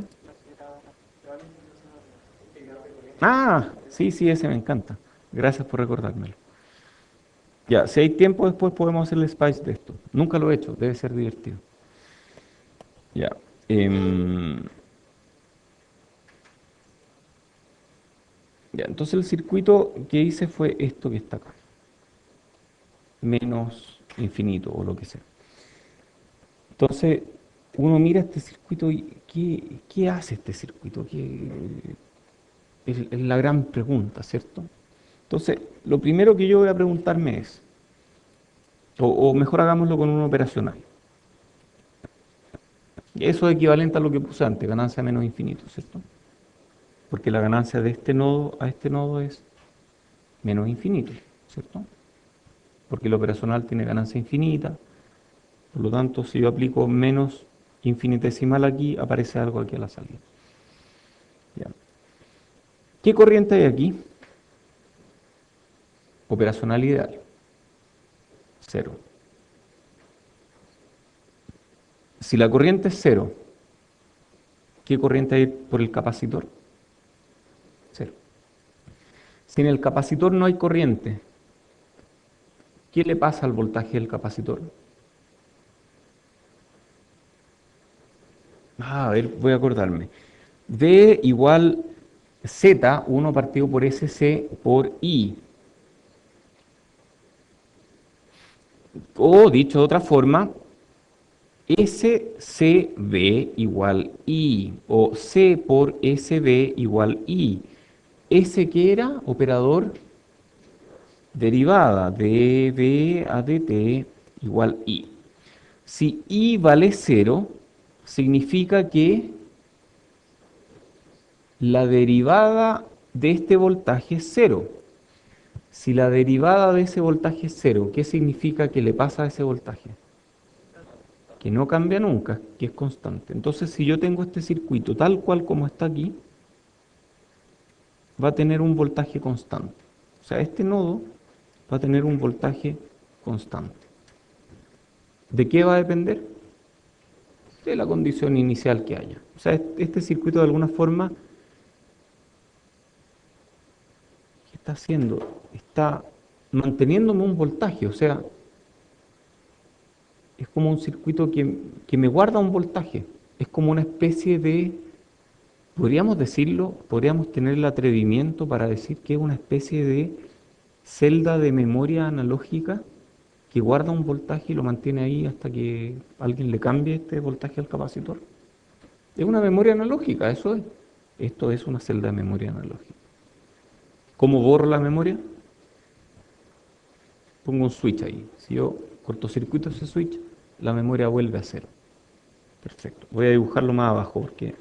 La- la-
Sí, ese me encanta. Gracias por recordármelo. Ya, si hay tiempo después podemos hacer el spice de esto. Nunca lo he hecho, debe ser divertido. Ya. Ya, entonces el circuito que hice fue esto que está acá. Menos infinito o lo que sea. Entonces, uno mira este circuito y ¿qué hace este circuito? Es la gran pregunta, ¿cierto? Entonces, lo primero que yo voy a preguntarme es, o mejor hagámoslo con un operacional. Eso es equivalente a lo que puse antes, ganancia menos infinito, ¿cierto? Porque la ganancia de este nodo a este nodo es menos infinito, ¿cierto? Porque el operacional tiene ganancia infinita, por lo tanto, si yo aplico menos infinitesimal aquí, aparece algo aquí a la salida. Ya. ¿Qué corriente hay aquí? Operacional ideal. 0. Si la corriente es 0, ¿qué corriente hay por el capacitor? 0. Si en el capacitor no hay corriente, ¿qué le pasa al voltaje del capacitor? A ver, voy a acordarme. V igual Z, 1 partido por SC por I. O dicho de otra forma, SCV igual I. O C por SB igual I. ¿S qué era? Operador derivada. dB a dt igual I. Si I vale 0, significa que la derivada de este voltaje es 0. Si la derivada de ese voltaje es 0, ¿qué significa que le pasa a ese voltaje? Que no cambia nunca, que es constante. Entonces, si yo tengo este circuito tal cual como está aquí, va a tener un voltaje constante. O sea, este nodo va a tener un voltaje constante. ¿De qué va a depender? De la condición inicial que haya. O sea, este circuito de alguna forma, ¿qué está haciendo? Está manteniéndome un voltaje, o sea, es como un circuito que me guarda un voltaje. Es como una especie de, podríamos decirlo, podríamos tener el atrevimiento para decir que es una especie de celda de memoria analógica que guarda un voltaje y lo mantiene ahí hasta que alguien le cambie este voltaje al capacitor. Es una memoria analógica, eso es. Esto es una celda de memoria analógica. ¿Cómo borro la memoria? Pongo un switch ahí. Si yo cortocircuito ese switch, la memoria vuelve a cero. Perfecto. Voy a dibujarlo más abajo porque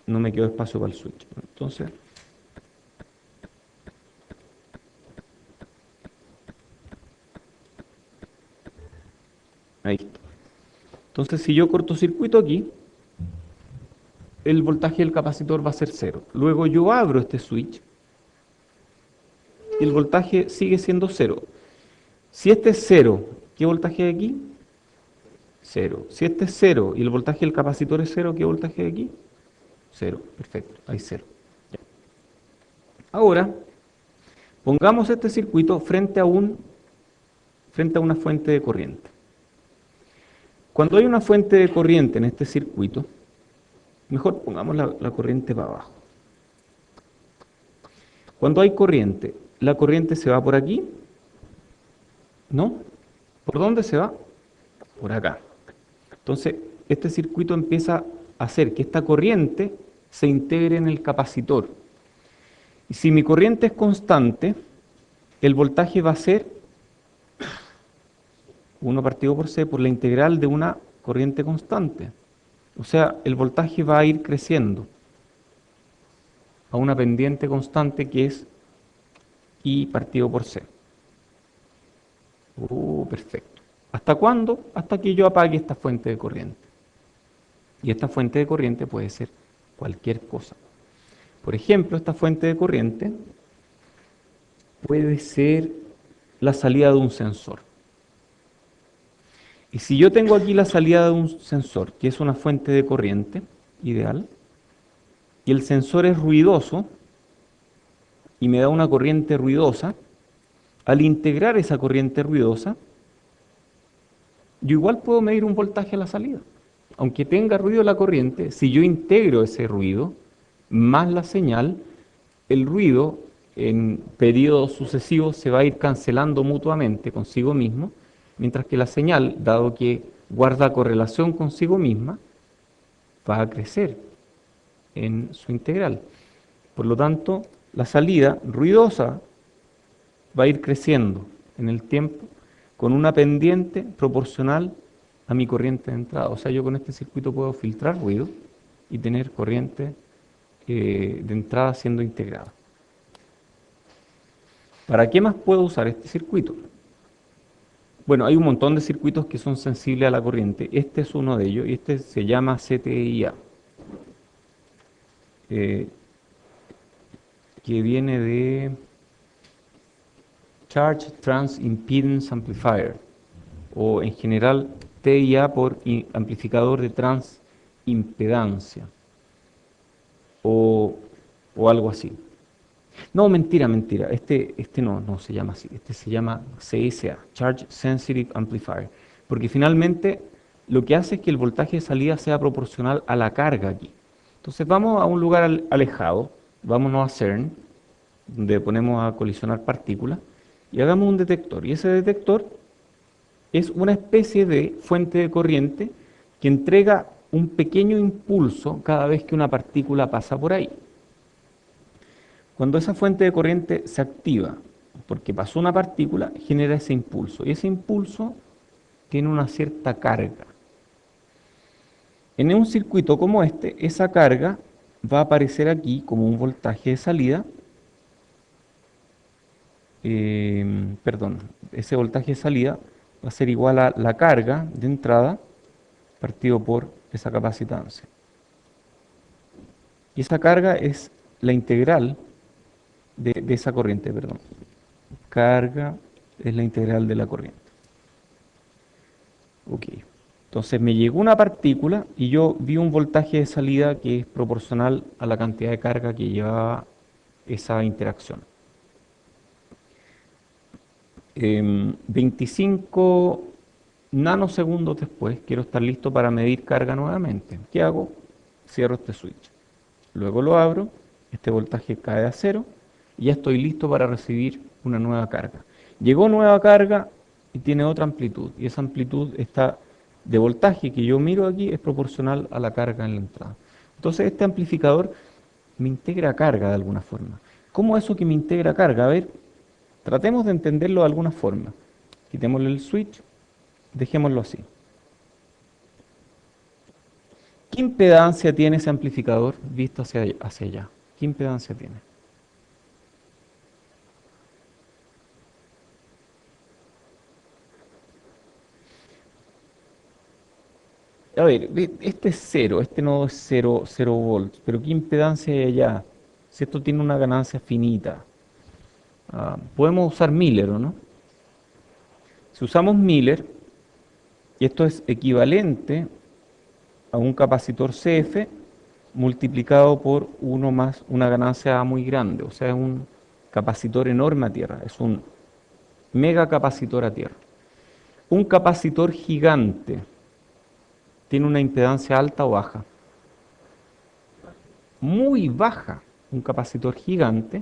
no me quedó espacio para el switch. Entonces, ahí está. Entonces, si yo cortocircuito aquí, el voltaje del capacitor va a ser 0. Luego yo abro este switch y el voltaje sigue siendo 0. Si este es 0, ¿qué voltaje hay aquí? 0. Si este es 0 y el voltaje del capacitor es 0, ¿qué voltaje hay aquí? 0. Perfecto, hay 0. Ya. Ahora, pongamos este circuito frente a una fuente de corriente. Cuando hay una fuente de corriente en este circuito, mejor pongamos la corriente para abajo. Cuando hay corriente, ¿la corriente se va por aquí? ¿No? ¿Por dónde se va? Por acá. Entonces, este circuito empieza a hacer que esta corriente se integre en el capacitor. Y si mi corriente es constante, el voltaje va a ser 1 partido por C por la integral de una corriente constante. O sea, el voltaje va a ir creciendo a una pendiente constante que es I partido por C. Perfecto. ¿Hasta cuándo? Hasta que yo apague esta fuente de corriente. Y esta fuente de corriente puede ser cualquier cosa. Por ejemplo, esta fuente de corriente puede ser la salida de un sensor. Y si yo tengo aquí la salida de un sensor, que es una fuente de corriente ideal, y el sensor es ruidoso, y me da una corriente ruidosa, al integrar esa corriente ruidosa, yo igual puedo medir un voltaje a la salida. Aunque tenga ruido la corriente, si yo integro ese ruido más la señal, el ruido en periodos sucesivos se va a ir cancelando mutuamente consigo mismo, mientras que la señal, dado que guarda correlación consigo misma, va a crecer en su integral. Por lo tanto, la salida ruidosa va a ir creciendo en el tiempo con una pendiente proporcional a mi corriente de entrada. O sea, yo con este circuito puedo filtrar ruido y tener corriente de entrada siendo integrada. ¿Para qué más puedo usar este circuito? Bueno, hay un montón de circuitos que son sensibles a la corriente. Este es uno de ellos y este se llama CTIA, que viene de Charge Trans Impedance Amplifier, o en general TIA por amplificador de transimpedancia, o algo así. No, mentira. Este no se llama así. Este se llama CSA, Charge Sensitive Amplifier. Porque finalmente lo que hace es que el voltaje de salida sea proporcional a la carga aquí. Entonces vamos a un lugar alejado, vámonos a CERN, donde ponemos a colisionar partículas, y hagamos un detector. Y ese detector es una especie de fuente de corriente que entrega un pequeño impulso cada vez que una partícula pasa por ahí. Cuando esa fuente de corriente se activa, porque pasó una partícula, genera ese impulso. Y ese impulso tiene una cierta carga. En un circuito como este, esa carga va a aparecer aquí como un voltaje de salida. Ese voltaje de salida va a ser igual a la carga de entrada partido por esa capacitancia. Y esa carga es la integral de esa corriente, perdón. Carga es la integral de la corriente. Ok. Entonces me llegó una partícula y yo vi un voltaje de salida que es proporcional a la cantidad de carga que llevaba esa interacción. 25 nanosegundos después quiero estar listo para medir carga nuevamente. ¿Qué hago? Cierro este switch. Luego lo abro, este voltaje cae a cero y ya estoy listo para recibir una nueva carga. Llegó nueva carga y tiene otra amplitud, y esa amplitud está de voltaje que yo miro aquí es proporcional a la carga en la entrada. Entonces este amplificador me integra carga de alguna forma. ¿Cómo es eso que me integra carga? A ver, tratemos de entenderlo de alguna forma. Quitémosle el switch, dejémoslo así. ¿Qué impedancia tiene ese amplificador visto hacia allá? ¿Qué impedancia tiene? A ver, este es cero, este nodo es 0 volts, pero ¿qué impedancia hay allá? Si esto tiene una ganancia finita. Podemos usar Miller, ¿o no? Si usamos Miller, y esto es equivalente a un capacitor CF multiplicado por 1 más una ganancia A muy grande, o sea, es un capacitor enorme a tierra, es un megacapacitor a tierra. Un capacitor gigante tiene una impedancia alta o baja. Muy baja. Un capacitor gigante,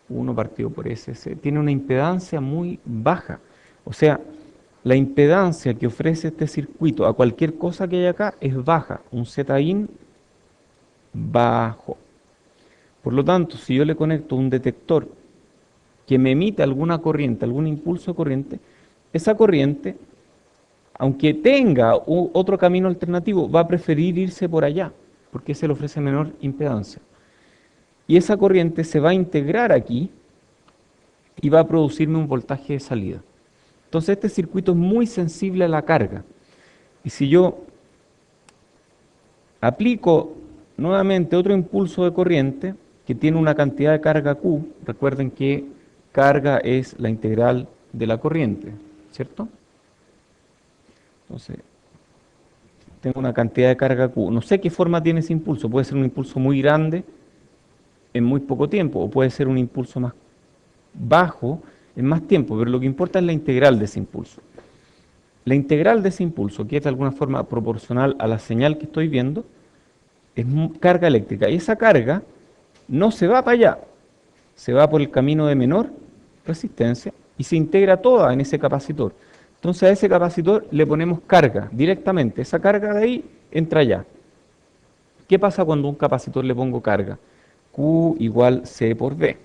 1 partido por SS, tiene una impedancia muy baja. O sea, la impedancia que ofrece este circuito a cualquier cosa que hay acá es baja, un Zin bajo. Por lo tanto, si yo le conecto un detector que me emite alguna corriente, algún impulso de corriente, esa corriente, aunque tenga otro camino alternativo, va a preferir irse por allá, porque se le ofrece menor impedancia. Y esa corriente se va a integrar aquí y va a producirme un voltaje de salida. Entonces este circuito es muy sensible a la carga. Y si yo aplico nuevamente otro impulso de corriente que tiene una cantidad de carga Q, recuerden que carga es la integral de la corriente, ¿cierto? Entonces, tengo una cantidad de carga Q. No sé qué forma tiene ese impulso. Puede ser un impulso muy grande, en muy poco tiempo, o puede ser un impulso más bajo en más tiempo, pero lo que importa es la integral de ese impulso. La integral de ese impulso, que es de alguna forma proporcional a la señal que estoy viendo, es carga eléctrica. Y esa carga no se va para allá, se va por el camino de menor resistencia y se integra toda en ese capacitor. Entonces a ese capacitor le ponemos carga directamente. Esa carga de ahí entra allá. ¿Qué pasa cuando a un capacitor le pongo carga? Q igual C por V.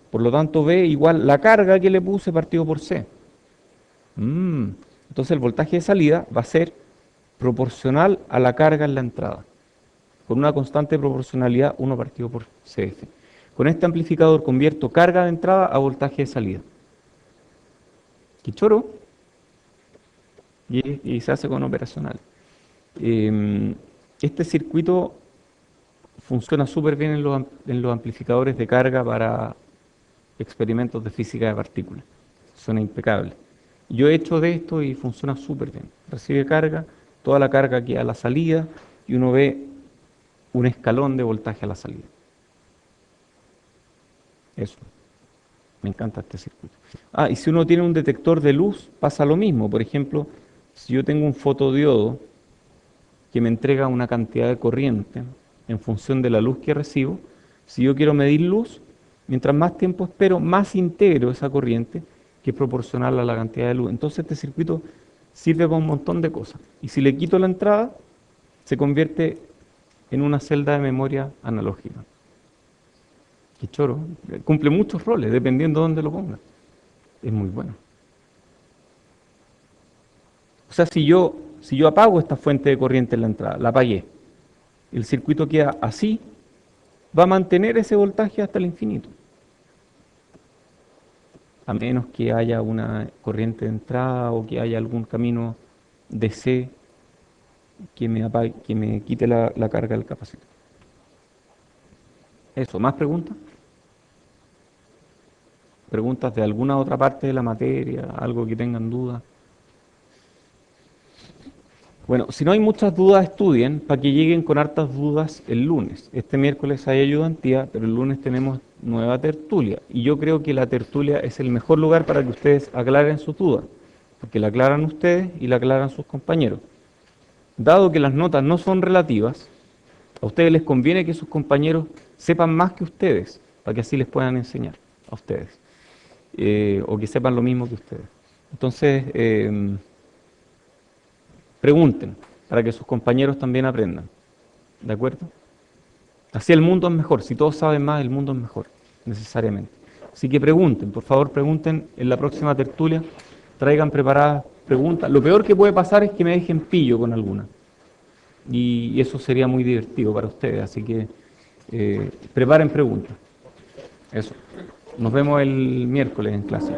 Por lo tanto, V igual la carga que le puse partido por C. Entonces el voltaje de salida va a ser proporcional a la carga en la entrada, con una constante proporcionalidad 1 partido por CF. Con este amplificador convierto carga de entrada a voltaje de salida. ¿Qué choro? Y se hace con operacional. Este circuito funciona súper bien en los amplificadores de carga para experimentos de física de partículas. Suena impecable. Yo he hecho de esto y funciona súper bien. Recibe carga, toda la carga queda a la salida y uno ve un escalón de voltaje a la salida. Eso. Me encanta este circuito. Y si uno tiene un detector de luz, pasa lo mismo. Por ejemplo, si yo tengo un fotodiodo que me entrega una cantidad de corriente en función de la luz que recibo, si yo quiero medir luz, mientras más tiempo espero, más integro esa corriente, que es proporcional a la cantidad de luz. Entonces este circuito sirve para un montón de cosas. Y si le quito la entrada, se convierte en una celda de memoria analógica. Qué choro. Cumple muchos roles, dependiendo de dónde lo ponga. Es muy bueno. O sea, si yo apago esta fuente de corriente en la entrada, la apagué, el circuito queda así, va a mantener ese voltaje hasta el infinito. A menos que haya una corriente de entrada o que haya algún camino DC que me quite la carga del capacitor. Eso, ¿más preguntas? ¿Preguntas de alguna otra parte de la materia? ¿Algo que tengan dudas? Bueno, si no hay muchas dudas, estudien para que lleguen con hartas dudas el lunes. Este miércoles hay ayudantía, pero el lunes tenemos nueva tertulia. Y yo creo que la tertulia es el mejor lugar para que ustedes aclaren sus dudas, porque la aclaran ustedes y la aclaran sus compañeros. Dado que las notas no son relativas, a ustedes les conviene que sus compañeros sepan más que ustedes, para que así les puedan enseñar a ustedes, o que sepan lo mismo que ustedes. Entonces, pregunten, para que sus compañeros también aprendan. ¿De acuerdo? Así el mundo es mejor. Si todos saben más, el mundo es mejor, necesariamente. Así que pregunten, por favor, pregunten en la próxima tertulia. Traigan preparadas preguntas. Lo peor que puede pasar es que me dejen pillo con alguna. Y eso sería muy divertido para ustedes. Así que preparen preguntas. Eso. Nos vemos el miércoles en clase.